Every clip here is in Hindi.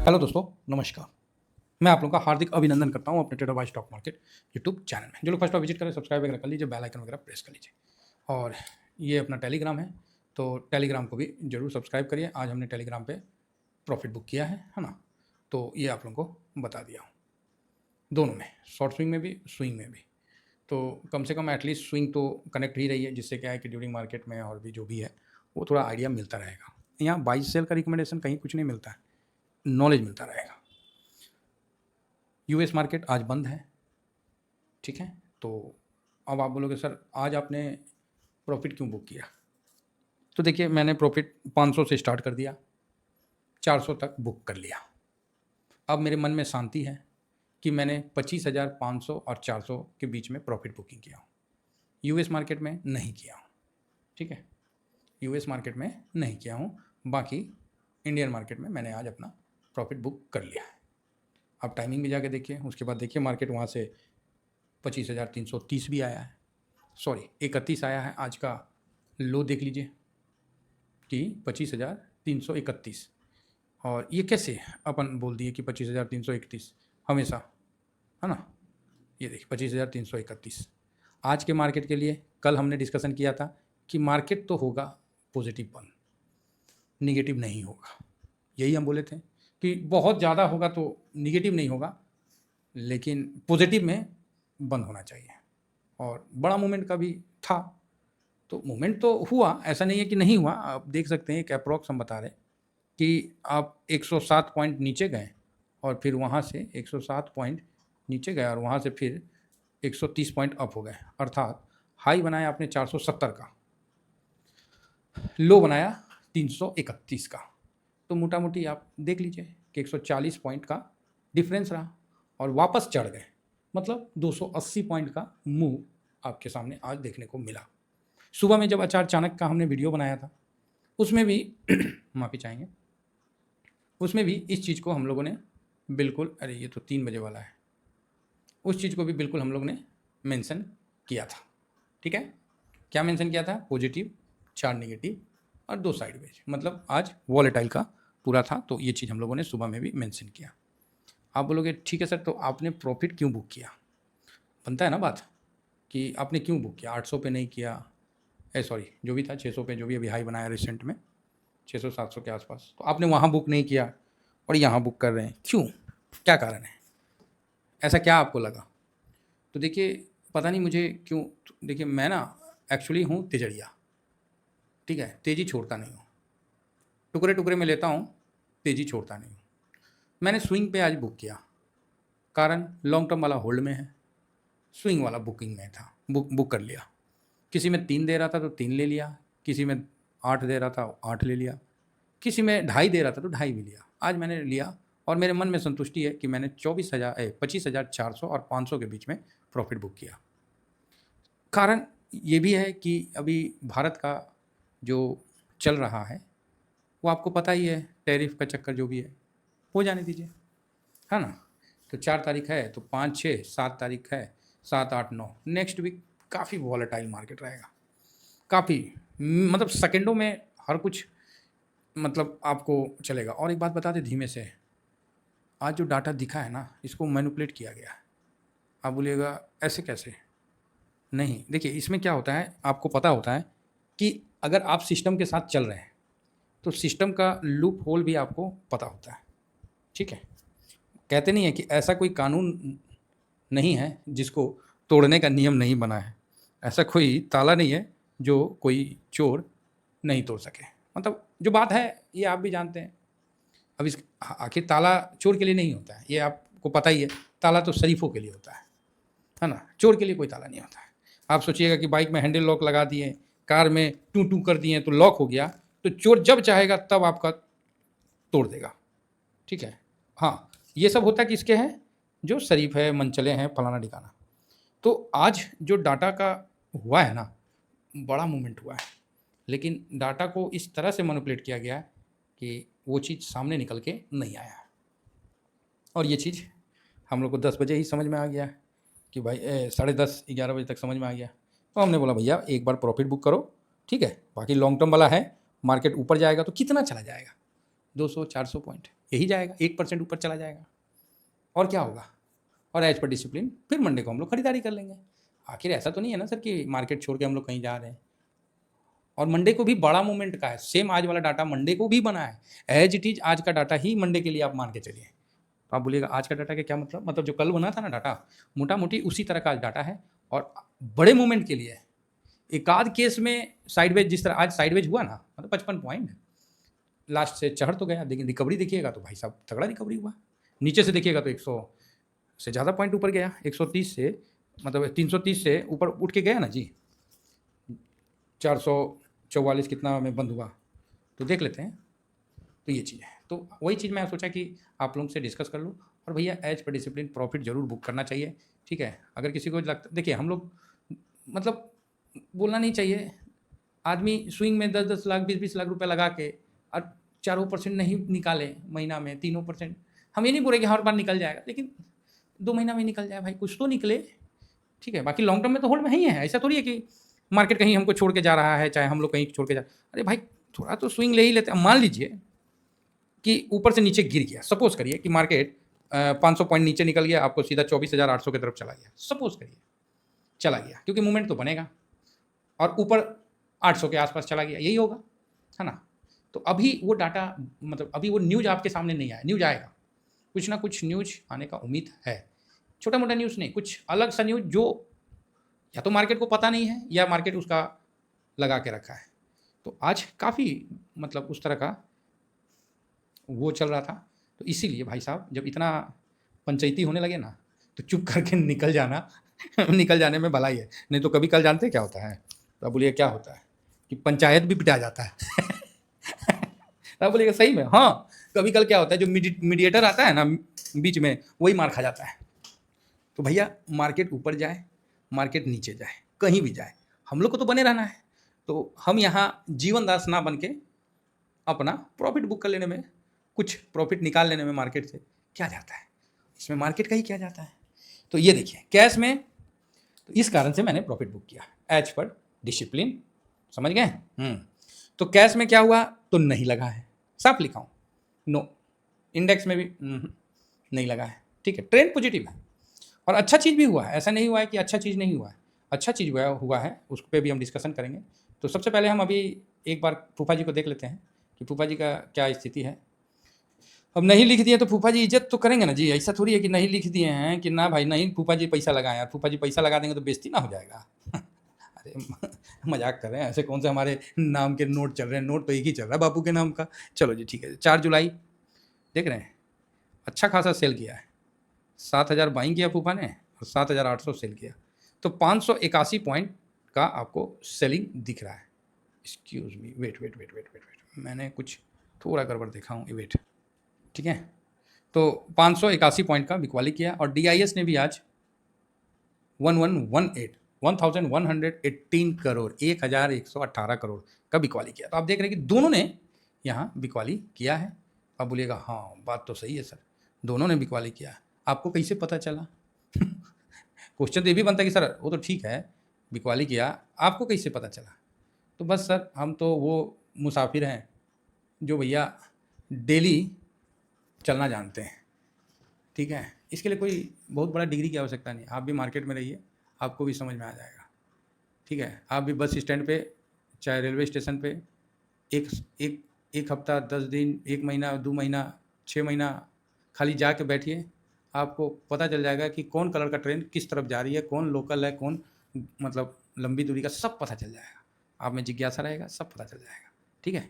हेलो दोस्तों, नमस्कार। मैं आप लोगों का हार्दिक अभिनंदन करता हूं अपने trader by stock market YouTube channel में। जो लोग फर्स्ट बार विजिट करें, सब्सक्राइब वगैरह कर लीजिए, बेल आइकन वगैरह प्रेस कर लीजिए। और ये अपना टेलीग्राम है, तो टेलीग्राम को भी जरूर सब्सक्राइब करिए। आज हमने टेलीग्राम पे प्रॉफिट बुक किया है ना। तो ये आप लोगों को बता दिया हूँ, दोनों में, शॉर्ट स्विंग में भी, स्विंग में भी। तो कम से कम एटलीस्ट स्विंग तो कनेक्ट ही रही है, जिससे क्या है कि ड्यूरिंग मार्केट में और भी जो भी है वो थोड़ा आइडिया मिलता रहेगा। यहाँ बाई सेल का रिकमेंडेशन कहीं कुछ नहीं मिलता है, नॉलेज मिलता रहेगा। यूएस मार्केट आज बंद है, ठीक है। तो अब आप बोलोगे सर आज आपने प्रॉफिट क्यों बुक किया? तो देखिए, मैंने प्रॉफिट 500 से स्टार्ट कर दिया, 400 तक बुक कर लिया। अब मेरे मन में शांति है कि मैंने 25,500 और 400 के बीच में प्रॉफिट बुकिंग किया हूँ। यूएस मार्केट में नहीं किया हूँ, ठीक है। यूएस मार्केट में नहीं किया हूँ, बाकी इंडियन मार्केट में मैंने आज अपना प्रॉफिट बुक कर लिया है। अब टाइमिंग भी जाके देखिए, उसके बाद देखिए मार्केट वहाँ से 25,330 भी आया है, सॉरी 31 आया है। आज का लो देख लीजिए कि 25,331। और ये कैसे अपन बोल दिए कि 25,331 हमेशा, है ना। ये देखिए 25,331 आज के मार्केट के लिए। कल हमने डिस्कशन किया था कि मार्केट तो होगा पॉजिटिव बंद, निगेटिव नहीं होगा। यही हम बोले थे कि बहुत ज़्यादा होगा तो निगेटिव नहीं होगा, लेकिन पॉजिटिव में बंद होना चाहिए। और बड़ा मूवमेंट का भी था, तो मूवमेंट तो हुआ, ऐसा नहीं है कि नहीं हुआ। आप देख सकते हैं, एक अप्रॉक्स हम बता रहे कि आप 107 पॉइंट नीचे गए और फिर वहाँ से 107 पॉइंट नीचे गए और वहाँ से फिर 130 पॉइंट अप हो गए। अर्थात हाई बनाया आपने 470 का, लो बनाया 331 का। तो मोटा मोटी आप देख लीजिए कि 140 पॉइंट का डिफरेंस रहा और वापस चढ़ गए। मतलब 280 पॉइंट का मूव आपके सामने आज देखने को मिला। सुबह में जब आचार चाणक्य का हमने वीडियो बनाया था, उसमें भी माफ़ी चाहेंगे, उसमें भी इस चीज़ को हम लोगों ने बिल्कुल, अरे ये तो 3 बजे वाला है, उस चीज़ को भी बिल्कुल हम लोग ने मेंशन किया था, ठीक है। क्या मेंशन किया था? पॉजिटिव, 4 नेगेटिव और 2 साइडवेज। मतलब आज वॉलेटाइल का पूरा था, तो ये चीज़ हम लोगों ने सुबह में भी मेंशन किया। आप बोलोगे ठीक है सर, तो आपने प्रॉफिट क्यों बुक किया? बनता है ना बात कि आपने क्यों बुक किया, 800 पे नहीं किया, सॉरी जो भी था 600 पे, जो भी अभी हाई बनाया रिसेंट में 600-700 के आसपास, तो आपने वहाँ बुक नहीं किया और यहाँ बुक कर रहे हैं, क्यों? क्या कारण है? ऐसा क्या आपको लगा? तो देखिए, पता नहीं मुझे क्यों, देखिए मैं ना एक्चुअली हूँ तिजड़िया, ठीक है। तेज़ी छोड़ता नहीं हूँ, टुकड़े टुकड़े में लेता हूँ, तेज़ी छोड़ता नहीं हूँ। मैंने स्विंग पे आज बुक किया, कारण लॉन्ग टर्म वाला होल्ड में है, स्विंग वाला बुकिंग में था, बुक कर लिया। किसी में 3 दे रहा था तो 3 ले लिया, किसी में 8 दे रहा था 8 ले लिया, किसी में 2.5 दे रहा था तो 2.5 भी लिया। आज मैंने लिया और मेरे मन में संतुष्टि है कि मैंने 25,400 और 500 के बीच में प्रॉफिट बुक किया। कारण ये भी है कि अभी भारत का जो चल रहा है वो आपको पता ही है, टैरिफ का चक्कर जो भी है, हो जाने दीजिए, है ना। तो 4 तारीख है, तो 5, 6, 7 तारीख है, 7, 8, 9 नेक्स्ट वीक काफ़ी वॉलेटाइल मार्केट रहेगा, काफ़ी, मतलब सेकंडों में हर कुछ मतलब आपको चलेगा। और एक बात बता दें धीमे से, आज जो डाटा दिखा है ना, इसको मैनिपुलेट किया गया है। आप बोलिएगा ऐसे कैसे? नहीं, देखिए इसमें क्या होता है, आपको पता होता है कि अगर आप सिस्टम के साथ चल रहे हैं तो सिस्टम का लूप होल भी आपको पता होता है, ठीक है। कहते नहीं है कि ऐसा कोई कानून नहीं है जिसको तोड़ने का नियम नहीं बना है, ऐसा कोई ताला नहीं है जो कोई चोर नहीं तोड़ सके। मतलब जो बात है ये आप भी जानते हैं। अब इस आखिर ताला चोर के लिए नहीं होता है, ये आपको पता ही है। ताला तो शरीफों के लिए होता है ना, चोर के लिए कोई ताला नहीं होता है। आप सोचिएगा कि बाइक में हैंडल लॉक लगा दिए, कार में टू टू कर दिए तो लॉक हो गया, तो चोर जब चाहेगा तब आपका तोड़ देगा, ठीक है। हाँ, ये सब होता किसके हैं? जो शरीफ है, मनचले हैं, फलाना ठिकाना। तो आज जो डाटा का हुआ है ना, बड़ा मूवमेंट हुआ है, लेकिन डाटा को इस तरह से मैनिपुलेट किया गया है कि वो चीज़ सामने निकल के नहीं आया है। और ये चीज़ हम लोग को 10 बजे ही समझ में आ गया है कि भाई 10:30 11 बजे तक समझ में आ गया। तो हमने बोला भैया एक बार प्रॉफिट बुक करो, ठीक है। बाकी लॉन्ग टर्म वाला है, मार्केट ऊपर जाएगा तो कितना चला जाएगा, 200-400 पॉइंट, यही जाएगा, 1% ऊपर चला जाएगा और क्या होगा। और एज पर डिसिप्लिन फिर मंडे को हम लोग खरीदारी कर लेंगे। आखिर ऐसा तो नहीं है ना सर कि मार्केट छोड़ के हम लोग कहीं जा रहे हैं। और मंडे को भी बड़ा मूवमेंट का है, सेम आज वाला डाटा मंडे को भी बना है, एज इट इज आज का डाटा ही मंडे के लिए आप मान के चलिए। तो आप बोलिएगा आज का डाटा का क्या मतलब जो कल बना था ना डाटा, मोटा मोटी उसी तरह का आज डाटा है और बड़े मूवमेंट के लिए। एक आध केस में साइडवेज, जिस तरह आज साइडवेज हुआ ना, मतलब 55 पॉइंट लास्ट से चढ़ तो गया, लेकिन रिकवरी देखिएगा तो भाई साहब तगड़ा रिकवरी हुआ। नीचे से देखिएगा तो 100 से ज़्यादा पॉइंट ऊपर गया, 130 से, मतलब 330 से ऊपर उठ के गया ना जी। 444 कितना में बंद हुआ, तो देख लेते हैं। तो ये चीज़ है, तो वही चीज़ मैं सोचा कि आप लोगों से डिस्कस कर लूँ। और भैया एज पर डिसिप्लिन प्रॉफिट जरूर बुक करना चाहिए, ठीक है। अगर किसी को लगता, देखिए हम लोग मतलब बोलना नहीं चाहिए, आदमी स्विंग में 10-10 लाख 20-20 लाख रुपए लगा के और 4% नहीं निकाले महीना में, 3%, हम ये नहीं बोल रहे कि हर बार निकल जाएगा, लेकिन 2 महीना में निकल जाए भाई, कुछ तो निकले, ठीक है। बाकी लॉन्ग टर्म में तो होल्ड में ही है, ऐसा थोड़ी है कि मार्केट कहीं हमको छोड़ के जा रहा है, चाहे हम लोग कहीं छोड़ के जा, अरे भाई थोड़ा तो स्विंग ले ही लेते हैं। मान लीजिए कि ऊपर से नीचे गिर गया, सपोज करिए कि मार्केट 500 पॉइंट नीचे निकल गया, आपको सीधा 24,800 की तरफ चला गया, सपोज करिए चला गया, क्योंकि मूवमेंट तो बनेगा, और ऊपर 800 के आसपास चला गया, यही होगा, है ना। तो अभी वो डाटा, मतलब अभी वो न्यूज़ आपके सामने नहीं आया, न्यूज़ आएगा, कुछ ना कुछ न्यूज़ आने का उम्मीद है, छोटा मोटा न्यूज़ नहीं, कुछ अलग सा न्यूज़ जो या तो मार्केट को पता नहीं है या मार्केट उसका लगा के रखा है। तो आज काफ़ी मतलब उस तरह का वो चल रहा था। तो इसीलिए भाई साहब जब इतना पंचायती होने लगे ना, तो चुप करके निकल जाना निकल जाने में भलाई है, नहीं तो कभी कल जानते हैं क्या होता है। तो आप बोलिए क्या होता है कि पंचायत भी पिटा जाता है आप बोलिएगा सही में, हाँ कभी कल क्या होता है, जो मीडिएटर आता है ना बीच में, वही मार खा जाता है। तो भैया मार्केट ऊपर जाए, मार्केट नीचे जाए, कहीं भी जाए, हम लोग को तो बने रहना है। तो हम यहाँ जीवन दास ना बन के अपना प्रॉफिट बुक कर लेने में, कुछ प्रॉफिट निकाल लेने में मार्केट से क्या जाता है, इसमें मार्केट का ही क्या जाता है। तो ये देखिए कैश में, तो इस कारण से मैंने प्रॉफिट बुक किया एज पर डिसिप्लिन, समझ गए। तो कैश में क्या हुआ, तो नहीं लगा है, साफ लिखा हूँ, नो। इंडेक्स में भी नहीं लगा है, ठीक है, ट्रेंड पॉजिटिव है और अच्छा चीज़ भी हुआ है, ऐसा नहीं हुआ है कि अच्छा चीज़ नहीं हुआ है, अच्छा चीज़ हुआ है, उस पर भी हम डिस्कशन करेंगे। तो सबसे पहले हम अभी एक बार फूफा जी को देख लेते हैं कि फूफा जी का क्या स्थिति है। अब नहीं लिख दिए तो फूफा जी इज्जत तो करेंगे ना जी, ऐसा थोड़ी है कि नहीं लिख दिए हैं कि ना भाई नहीं फूफा जी पैसा लगाएं, यार फूफा जी पैसा लगा देंगे तो बेइज्जती ना हो जाएगा अरे मजाक कर रहे हैं, ऐसे कौन से हमारे नाम के नोट चल रहे हैं, नोट तो एक ही चल रहा है बापू के नाम का। चलो जी ठीक है, 4 जुलाई देख रहे हैं, अच्छा खासा सेल किया है, 7,000 बाइंग किया फूफा ने और 7,800 सेल किया, तो 581 पॉइंट का आपको सेलिंग दिख रहा है। Excuse me, wait wait wait wait wait wait, मैंने कुछ थोड़ा गड़बड़ देखा हूँ, वेट, ठीक है। तो 581 पॉइंट का बिकवाली किया और DIS ने भी आज 1118 करोड़ 1118 करोड़ का बिकवाली किया। तो आप देख रहे हैं कि दोनों ने यहाँ बिकवाली किया है। आप बोलिएगा हाँ बात तो सही है सर, दोनों ने बिकवाली किया, आपको कैसे पता चला क्वेश्चन तो ये भी बनता है कि सर वो तो ठीक है बिकवाली किया, आपको कैसे पता चला। तो बस सर हम तो वो मुसाफिर हैं जो भैया डेली चलना जानते हैं, ठीक है। इसके लिए कोई बहुत बड़ा डिग्री की आवश्यकता नहीं, आप भी मार्केट में रहिए, आपको भी समझ में आ जाएगा, ठीक है। आप भी बस स्टैंड पे, चाहे रेलवे स्टेशन पे, एक एक एक हफ्ता 10 दिन, 1 महीना, 2 महीना, 6 महीना खाली जाके बैठिए, आपको पता चल जाएगा कि कौन कलर का ट्रेन किस तरफ जा रही है, कौन लोकल है, कौन मतलब लंबी दूरी का, सब पता चल जाएगा। आप में जिज्ञासा रहेगा, सब पता चल जाएगा, ठीक है।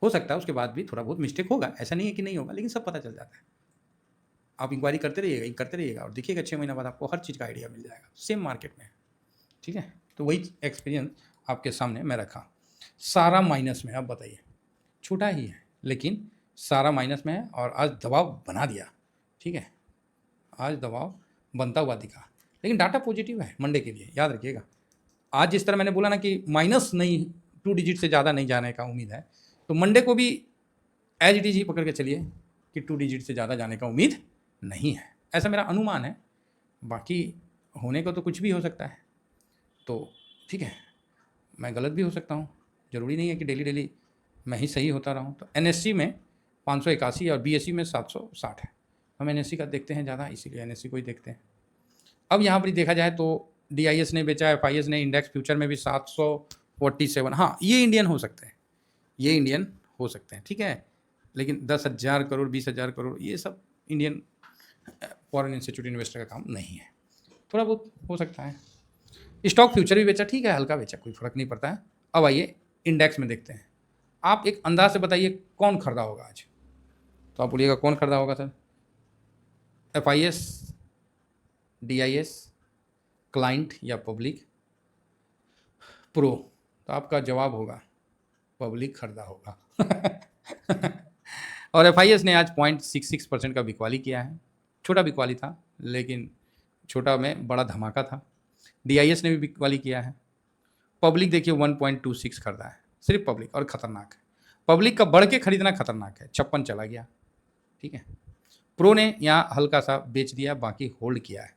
हो सकता है उसके बाद भी थोड़ा बहुत मिस्टेक होगा, ऐसा नहीं है कि नहीं होगा, लेकिन सब पता चल जाता है। आप इंक्वायरी करते रहिएगा और देखिएगा 6 महीना बाद आपको हर चीज़ का आइडिया मिल जाएगा, सेम मार्केट में, ठीक है। तो वही एक्सपीरियंस आपके सामने मैं रखा। सारा माइनस में, अब बताइए, छोटा ही है लेकिन सारा माइनस में है और आज दबाव बना दिया, ठीक है, आज दबाव बनता हुआ दिखा, लेकिन डाटा पॉजिटिव है मंडे के लिए, याद रखिएगा। आज जिस तरह मैंने बोला ना कि माइनस नहीं, 2 डिजिट से ज़्यादा नहीं जाने का उम्मीद है, तो मंडे को भी एज इट इज ही पकड़ के चलिए कि 2 डिजिट से ज़्यादा जाने का उम्मीद नहीं है, ऐसा मेरा अनुमान है। बाकी होने को तो कुछ भी हो सकता है, तो ठीक है, मैं गलत भी हो सकता हूँ, ज़रूरी नहीं है कि डेली डेली मैं ही सही होता रहूँ। तो NSE में 581 और BSE में 760 है। हम NSE का देखते हैं ज़्यादा, इसीलिए NSE को ही देखते हैं। अब यहाँ पर देखा जाए तो DIS ने बेचा, FIS ने, इंडेक्स फ्यूचर में भी 747। हाँ, ये इंडियन हो सकते हैं, ये इंडियन हो सकते हैं, ठीक है, लेकिन 10,000 करोड़ 20,000 करोड़ ये सब इंडियन फॉरेन इंस्टीट्यूट इन्वेस्टर का काम नहीं है। थोड़ा बहुत हो सकता है। स्टॉक फ्यूचर भी बेचा, ठीक है, हल्का बेचा, कोई फर्क नहीं पड़ता है। अब आइए इंडेक्स में देखते हैं। आप एक अंदाज से बताइए कौन खरीदा होगा आज, तो आप बोलिएगा कौन खरीदा होगा सर? FIS, DIS, क्लाइंट या पब्लिक, प्रो? तो आपका जवाब होगा पब्लिक खरीदा होगा। और FIS ने आज 0.66% का बिकवाली किया है। छोटा बिकवाली था, लेकिन छोटा में बड़ा धमाका था। DIS ने भी बिकवाली किया है। पब्लिक देखिए 1.26 खरीदा है, सिर्फ पब्लिक, और ख़तरनाक है। पब्लिक का बढ़ के खरीदना खतरनाक है, 56 चला गया, ठीक है। प्रो ने यहाँ हल्का सा बेच दिया, बाकी होल्ड किया है,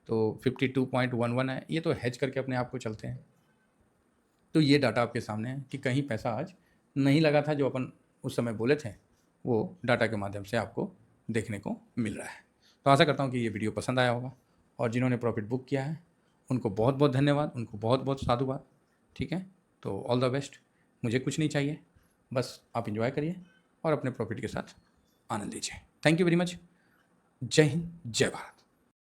तो 52.11 है। ये तो हेज करके अपने आप को चलते हैं। तो ये डाटा आपके सामने है कि कहीं पैसा आज नहीं लगा था, जो अपन उस समय बोले थे, वो डाटा के माध्यम से आपको देखने को मिल रहा है। तो आशा करता हूँ कि ये वीडियो पसंद आया होगा, और जिन्होंने प्रॉफिट बुक किया है उनको बहुत बहुत धन्यवाद, उनको बहुत बहुत साधुवाद, ठीक है। तो ऑल द बेस्ट। मुझे कुछ नहीं चाहिए, बस आप इंजॉय करिए और अपने प्रॉफिट के साथ आनंद लीजिए। Thank you very much. जय हिंद, जय भारत।